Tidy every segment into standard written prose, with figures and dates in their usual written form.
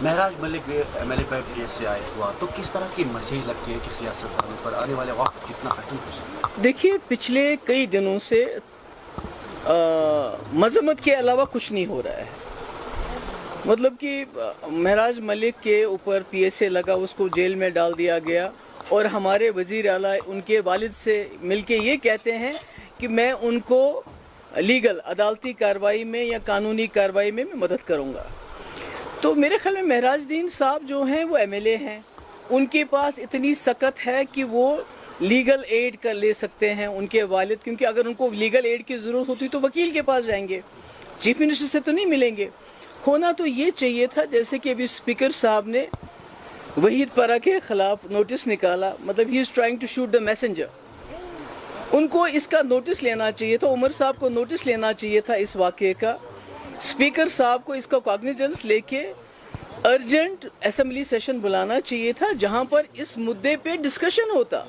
महराज Malik MLA पर PS से आयत हुआ तो किस तरह की मैसेज लगती है कि सियासतदानों पर आने वाले वक्त कितना कठिन हो सकता है? देखिए, पिछले कई दिनों से मजम्मत के अलावा कुछ नहीं हो रहा है। मतलब कि महराज मलिक के ऊपर पीएसए लगा, उसको जेल में डाल दिया गया और हमारे वजीर आला उनके वालिद से मिलके ये कहते हैं कि मैं उनको लीगल अदालती कार्रवाई में या कानूनी कार्रवाई में मैं मदद करूंगा। तो मेरे ख्याल में महराजुद्दीन साहब जो हैं वो एमएलए हैं, उनके पास इतनी सकत है कि वो लीगल एड कर ले सकते हैं उनके वालिद, क्योंकि अगर उनको लीगल एड की ज़रूरत होती तो वकील के पास जाएंगे, चीफ मिनिस्टर से तो नहीं मिलेंगे। होना तो ये चाहिए था जैसे कि अभी स्पीकर साहब ने वहीद परा के खिलाफ नोटिस निकाला, मतलब he is trying to shoot the messenger. उनको इसका नोटिस लेना चाहिए था, उमर साहब को नोटिस लेना चाहिए था इस वाक़े का। स्पीकर साहब को इसका कॉग्निजेंस लेके अर्जेंट असेंबली सेशन बुलाना चाहिए था, जहां पर इस मुद्दे पे डिस्कशन होता,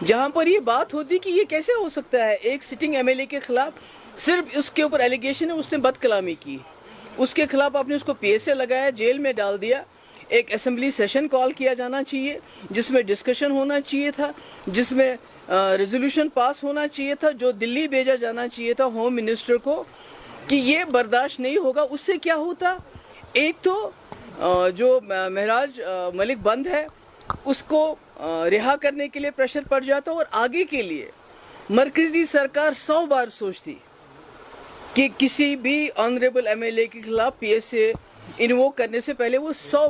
जहां पर ये बात होती कि ये कैसे हो सकता है एक सिटिंग एमएलए के खिलाफ सिर्फ उसके ऊपर एलिगेशन है उसने बदकलामी की, उसके खिलाफ आपने उसको पीएसए लगाया, जेल में डाल दिया। एक असेंबली सेशन कॉल किया जाना चाहिए जिसमें डिस्कशन होना चाहिए था, जिसमें रेजोल्यूशन पास होना चाहिए था, जो दिल्ली भेजा जाना चाहिए था होम मिनिस्टर को कि ये बर्दाश्त नहीं होगा। उससे क्या होता, एक तो जो महराज मलिक बंद है उसको रिहा करने के लिए प्रेशर पड़ जाता और आगे के लिए मरकजी सरकार 100 बार सोचती कि किसी भी ऑनरेबल एमएलए के खिलाफ पीएसए इन्वोक करने से पहले वो 100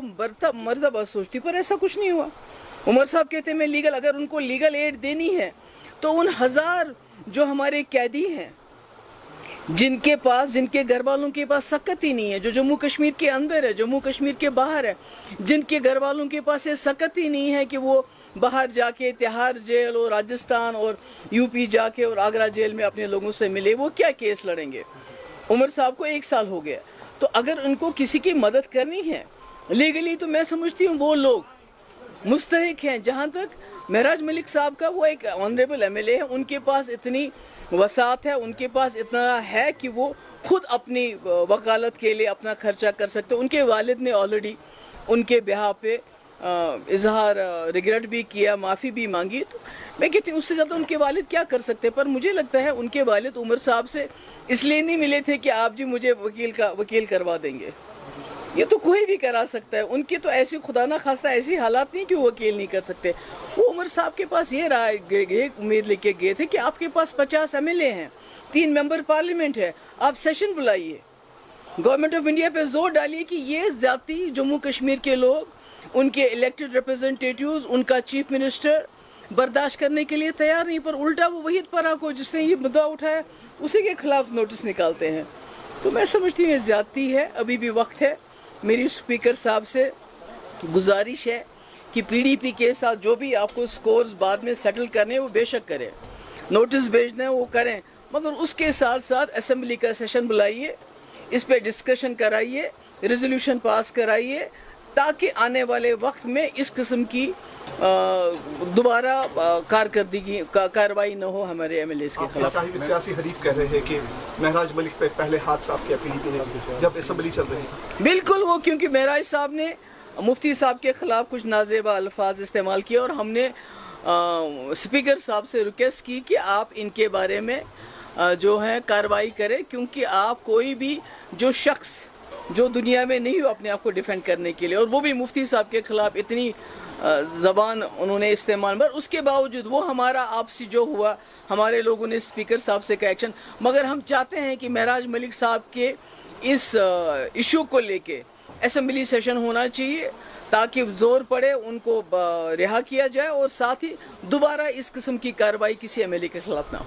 मरतबा सोचती, पर ऐसा कुछ नहीं हुआ। उमर साहब कहते हैं मैं लीगल, अगर उनको लीगल एड देनी है तो उन 1000 जो हमारे कैदी हैं जिनके घर वालों के पास सकत ही नहीं है, जो जम्मू कश्मीर के अंदर है, जम्मू कश्मीर के बाहर है, जिनके घर वालों के पास ये सकत ही नहीं है कि वो बाहर जाके तिहाड़ जेल और राजस्थान और यूपी जाके और आगरा जेल में अपने लोगों से मिले, वो क्या केस लड़ेंगे। उमर साहब को 1 साल हो गया, तो अगर उनको किसी की मदद करनी है लीगली तो मैं समझती हूँ वो लोग मुस्तहिक हैं। जहाँ तक महराज मलिक साहब का, वो एक ऑनरेबल एमएलए है, उनके पास इतनी वसात है, उनके पास इतना है कि वो खुद अपनी वकालत के लिए अपना खर्चा कर सकते। उनके वालिद ने ऑलरेडी उनके बिहाफ पे इजहार रिग्रेट भी किया, माफ़ी भी मांगी। तो मैं कहती हूँ उससे ज़्यादा उनके वालिद क्या कर सकते। पर मुझे लगता है उनके वालिद उमर साहब से इसलिए नहीं मिले थे कि आप जी मुझे वकील करवा देंगे, ये तो कोई भी करा सकता है। उनकी तो ऐसी खुदा ना खास्ता ऐसी हालात नहीं कि वो वकील नहीं कर सकते। वो उमर साहब के पास ये उम्मीद लेके गए थे कि आपके पास 50 एमएलए हैं, 3 मेंबर पार्लियामेंट है, आप सेशन बुलाइए, गवर्नमेंट ऑफ इंडिया पे जोर डालिए कि ये ज्यादती जम्मू कश्मीर के लोग, उनके इलेक्टेड रिप्रेजेंटेटिव्स, उनका चीफ मिनिस्टर बर्दाश्त करने के लिए तैयार नहीं। पर उल्टा वो वहीद परा को, जिसने ये मुद्दा उठाया, उसी के खिलाफ नोटिस निकालते हैं। तो मैं समझती हूँ ये ज्यादती है, अभी भी वक्त है। मेरी स्पीकर साहब से गुजारिश है कि पीडीपी के साथ जो भी आपको स्कोर्स बाद में सेटल करने वो बेशक करें, नोटिस भेजना है वो करें, मगर उसके साथ साथ असेंबली का सेशन बुलाइए, इस पे डिस्कशन कराइए, रेजोल्यूशन पास कराइए, ताकि आने वाले वक्त में इस किस्म की दोबारा कार्रवाई न हो हमारे एमएलएस के खिलाफ। साहिब सियासी हरीफ कह रहे हैं कि महराज मलिक पे पहले हाथ साफ किया पीडीपी ने जब असेंबली चल रही थी। बिल्कुल, वो क्योंकि महराज साहब ने मुफ्ती साहब के खिलाफ कुछ नाजेबा अल्फाज इस्तेमाल किए और हमने स्पीकर साहब से रिक्वेस्ट की कि आप इनके बारे में जो है कार्रवाई करें, क्योंकि आप कोई भी जो शख्स जो दुनिया में नहीं हो अपने आप को डिफेंड करने के लिए, और वो भी मुफ्ती साहब के खिलाफ इतनी ज़बान उन्होंने इस्तेमाल, पर उसके बावजूद वो हमारा आपसी जो हुआ, हमारे लोगों ने स्पीकर साहब से का एक्शन। मगर हम चाहते हैं कि महराज मलिक साहब के इस इशू को लेके असेंबली सेशन होना चाहिए ताकि जोर पड़े, उनको रिहा किया जाए और साथ ही दोबारा इस किस्म की कार्रवाई किसी एमएलए के खिलाफ ना हो।